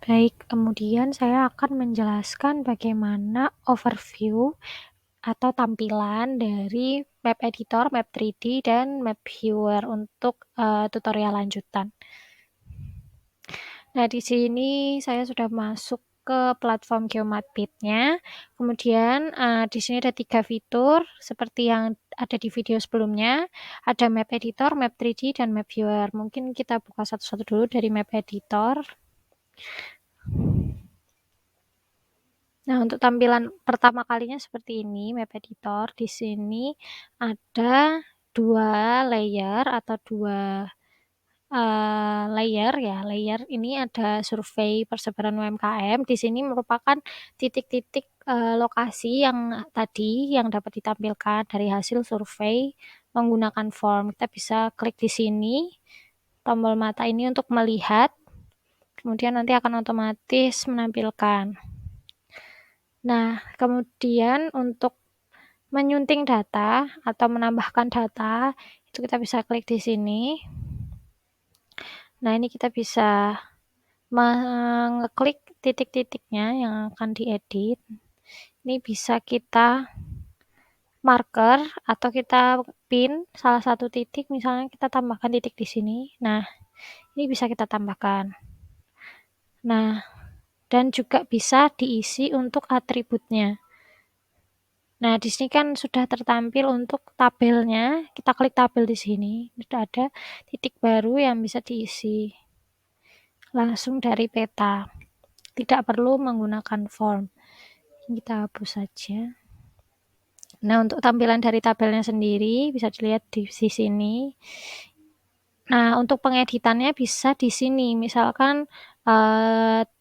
Baik, kemudian saya akan menjelaskan bagaimana overview atau tampilan dari map editor, map 3D, dan map viewer untuk tutorial lanjutan. Nah, di sini saya sudah masuk ke platform Geomappit-nya. Kemudian di sini ada 3 fitur seperti yang ada di video sebelumnya. Ada map editor, map 3D, dan map viewer. Mungkin kita buka satu-satu dulu dari map editor. Nah, untuk tampilan pertama kalinya seperti ini, map editor. Di sini ada 2 layer atau 2 layer ya. Layer ini ada survei persebaran UMKM. Di sini merupakan titik-titik lokasi yang tadi yang dapat ditampilkan dari hasil survei menggunakan form. Kita bisa klik di sini, tombol mata ini untuk melihat, kemudian nanti akan otomatis menampilkan. Nah, kemudian untuk menyunting data atau menambahkan data, itu kita bisa klik di sini. Nah, ini kita bisa ngeklik titik-titiknya yang akan diedit. Ini bisa kita marker atau kita pin salah satu titik, misalnya kita tambahkan titik di sini. Nah, ini bisa kita tambahkan. Nah, dan juga bisa diisi untuk atributnya. Nah, di sini kan sudah tertampil untuk tabelnya. Kita klik tabel di sini. Sudah ada titik baru yang bisa diisi langsung dari peta. Tidak perlu menggunakan form. Kita hapus saja. Nah, untuk tampilan dari tabelnya sendiri bisa dilihat di sini. Nah, untuk pengeditannya bisa di sini. Misalkan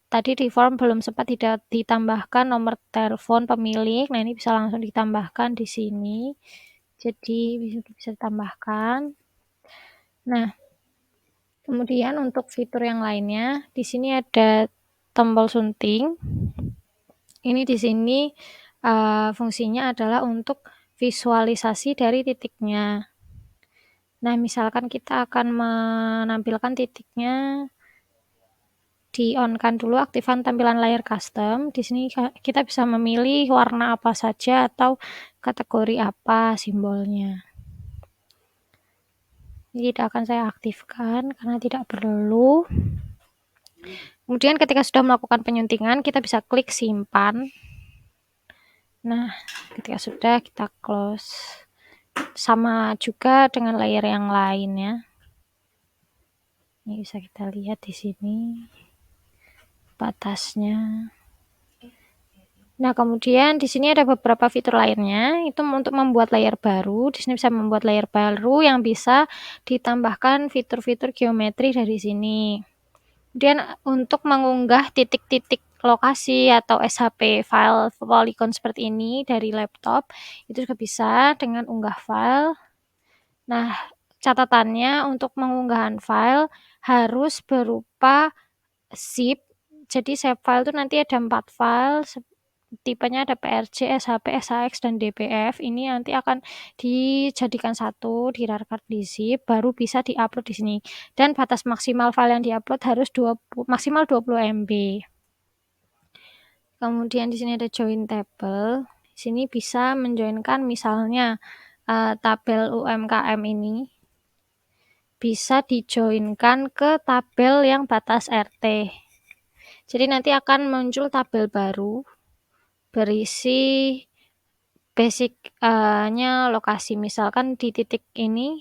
tadi di form belum sempat tidak ditambahkan nomor telepon pemilik. Nah, ini bisa langsung ditambahkan di sini. Jadi bisa ditambahkan. Nah, kemudian untuk fitur yang lainnya, di sini ada tombol sunting. Ini di sini fungsinya adalah untuk visualisasi dari titiknya. Nah, misalkan kita akan menampilkan titiknya, di-on-kan dulu, aktifkan tampilan layar custom. Di sini kita bisa memilih warna apa saja atau kategori apa simbolnya. Ini tidak akan saya aktifkan karena tidak perlu. Kemudian ketika sudah melakukan penyuntingan, kita bisa klik simpan. Nah, ketika sudah, kita close. Sama juga dengan layer yang lainnya. Ini bisa kita lihat di sini batasnya. Nah, kemudian di sini ada beberapa fitur lainnya. Itu untuk membuat layer baru. Di sini bisa membuat layer baru yang bisa ditambahkan fitur-fitur geometri dari sini. Kemudian untuk mengunggah titik-titik lokasi atau SHP file polygon seperti ini dari laptop, itu juga bisa dengan unggah file. Nah, catatannya untuk pengunggahan file harus berupa zip. Jadi save file itu nanti ada 4 file, tipenya ada PRJ, SHP, SHX, dan DPF. Ini nanti akan dijadikan satu, dirarkat di zip, baru bisa diupload di sini. Dan batas maksimal file yang diupload harus maksimal 20 MB. Kemudian di sini ada join table. Di sini bisa menjoinkan misalnya tabel UMKM ini bisa dijoinkan ke tabel yang batas RT. Jadi nanti akan muncul tabel baru berisi basicnya lokasi, misalkan di titik ini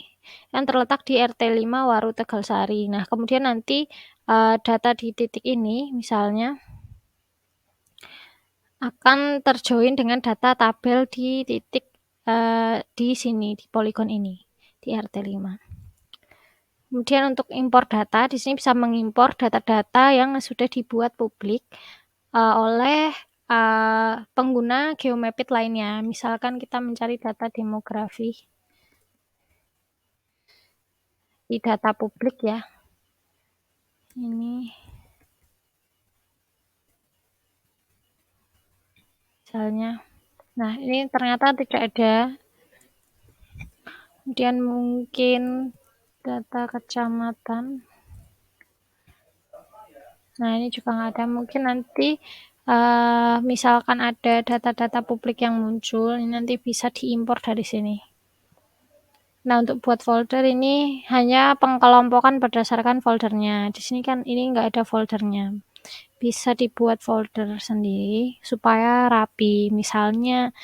yang terletak di RT 5 Waru Tegalsari. Nah, kemudian nanti data di titik ini misalnya akan terjoin dengan data tabel di titik di sini, di poligon ini, di RT 5. Kemudian untuk impor data, di sini bisa mengimpor data-data yang sudah dibuat publik oleh pengguna Geomappit lainnya. Misalkan kita mencari data demografi di data publik ya. Ini misalnya. Nah, ini ternyata tidak ada. Kemudian mungkin data kecamatan. Nah, ini juga nggak ada. Mungkin nanti misalkan ada data-data publik yang muncul, ini nanti bisa diimpor dari sini. Nah, untuk buat folder ini hanya pengkelompokan berdasarkan foldernya. Di sini kan ini nggak ada foldernya. Bisa dibuat folder sendiri supaya rapi. Misalnya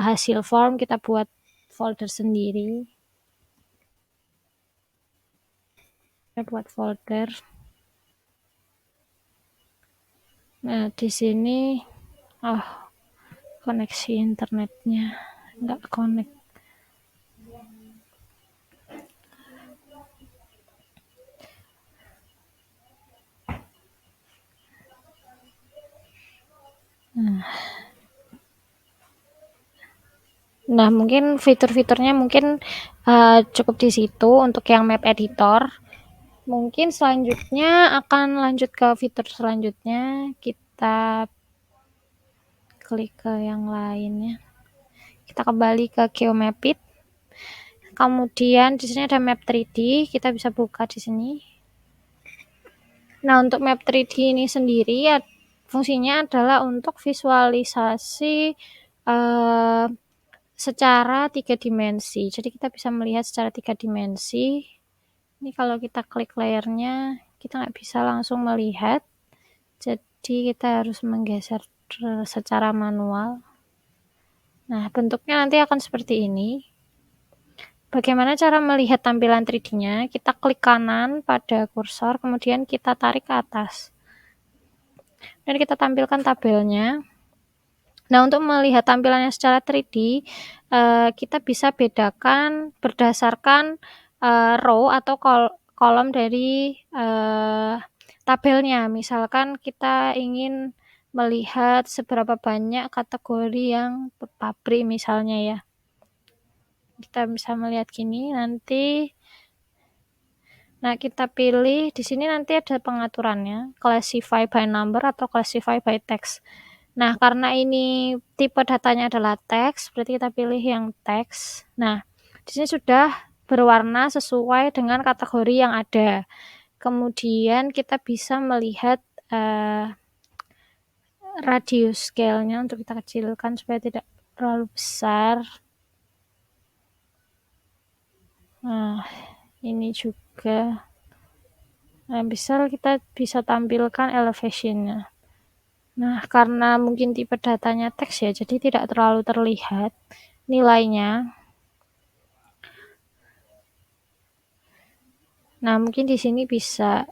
hasil form kita buat folder sendiri. Kita buat folder. Nah, di sini koneksi internetnya nggak connect. Nah, mungkin fitur-fiturnya mungkin cukup di situ untuk yang map editor. Mungkin selanjutnya akan lanjut ke fitur selanjutnya. Kita klik ke yang lainnya. Kita kembali ke Geomapit. Kemudian di sini ada map 3D, kita bisa buka di sini. Nah, untuk map 3D ini sendiri ya fungsinya adalah untuk visualisasi secara 3 dimensi. Jadi kita bisa melihat secara 3 dimensi. Ini kalau kita klik layernya, kita nggak bisa langsung melihat. Jadi kita harus menggeser secara manual. Nah, bentuknya nanti akan seperti ini. Bagaimana cara melihat tampilan 3D-nya? Kita klik kanan pada kursor, kemudian kita tarik ke atas. Dan kita tampilkan tabelnya. Nah, untuk melihat tampilannya secara 3D, kita bisa bedakan berdasarkan row atau kolom dari tabelnya. Misalkan kita ingin melihat seberapa banyak kategori yang pabrik misalnya ya. Kita bisa melihat gini nanti. Nah, kita pilih di sini nanti ada pengaturannya, classify by number atau classify by text. Nah, karena ini tipe datanya adalah teks, berarti kita pilih yang teks. Nah, di sini sudah berwarna sesuai dengan kategori yang ada. Kemudian kita bisa melihat radius scale-nya untuk kita kecilkan supaya tidak terlalu besar. Nah, ini juga. Nah, kita bisa tampilkan elevation-nya. Nah, karena mungkin tipe datanya teks ya, jadi tidak terlalu terlihat nilainya. Nah, mungkin di sini bisa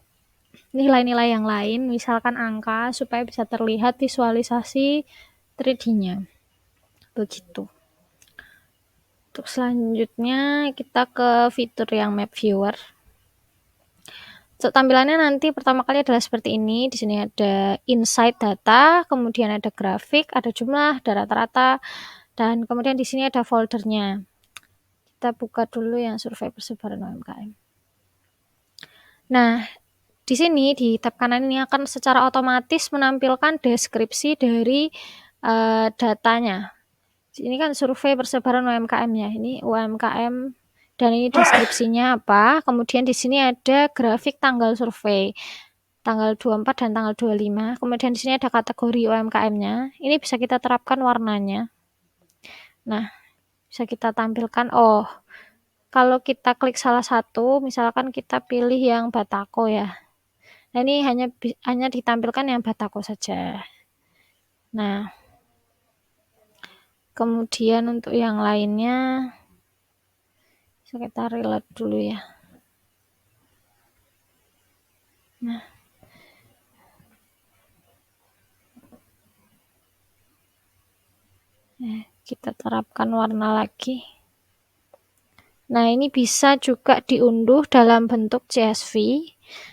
nilai-nilai yang lain, misalkan angka, supaya bisa terlihat visualisasi 3D-nya. Begitu. Untuk selanjutnya, kita ke fitur yang map viewer. So, tampilannya nanti pertama kali adalah seperti ini. Di sini ada insight data, kemudian ada grafik, ada jumlah, ada rata-rata, dan kemudian di sini ada foldernya. Kita buka dulu yang survei persebaran UMKM. Nah, di sini di tab kanan ini akan secara otomatis menampilkan deskripsi dari datanya. Ini kan survei persebaran UMKM ya. Ini UMKM dan ini deskripsinya apa. Kemudian di sini ada grafik tanggal survei. Tanggal 24 dan tanggal 25. Kemudian di sini ada kategori UMKM-nya. Ini bisa kita terapkan warnanya. Nah, bisa kita tampilkan. Oh, kalau kita klik salah satu, misalkan kita pilih yang Batako ya. Nah, ini hanya ditampilkan yang Batako saja. Nah, kemudian untuk yang lainnya, kita reload dulu ya. Nah, kita terapkan warna lagi. Nah, ini bisa juga diunduh dalam bentuk CSV,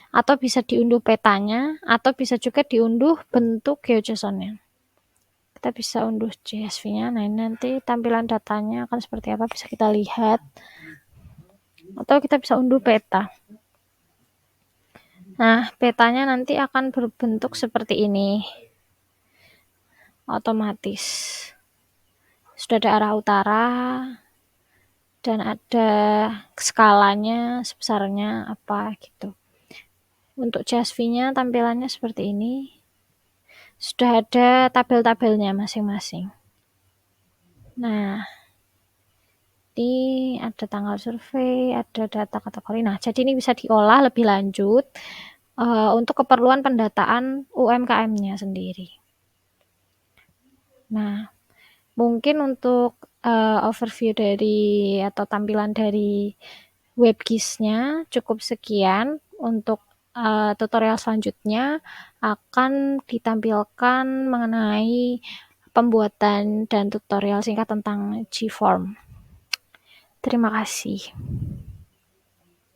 atau bisa diunduh petanya, atau bisa juga diunduh bentuk GeoJSON-nya. Kita bisa unduh CSV-nya. Nah, ini nanti tampilan datanya akan seperti apa bisa kita lihat. Atau kita bisa unduh peta. Nah, petanya nanti akan berbentuk seperti ini. Otomatis. Sudah ada arah utara, dan ada skalanya, sebesarnya apa gitu. Untuk CSV-nya tampilannya seperti ini. Sudah ada tabel-tabelnya masing-masing. Nah, ini ada tanggal survei, ada data kategori. Nah, jadi ini bisa diolah lebih lanjut untuk keperluan pendataan UMKM-nya sendiri. Nah, mungkin untuk overview dari atau tampilan dari WebGIS-nya cukup sekian. Untuk tutorial selanjutnya akan ditampilkan mengenai pembuatan dan tutorial singkat tentang Gform. Terima kasih.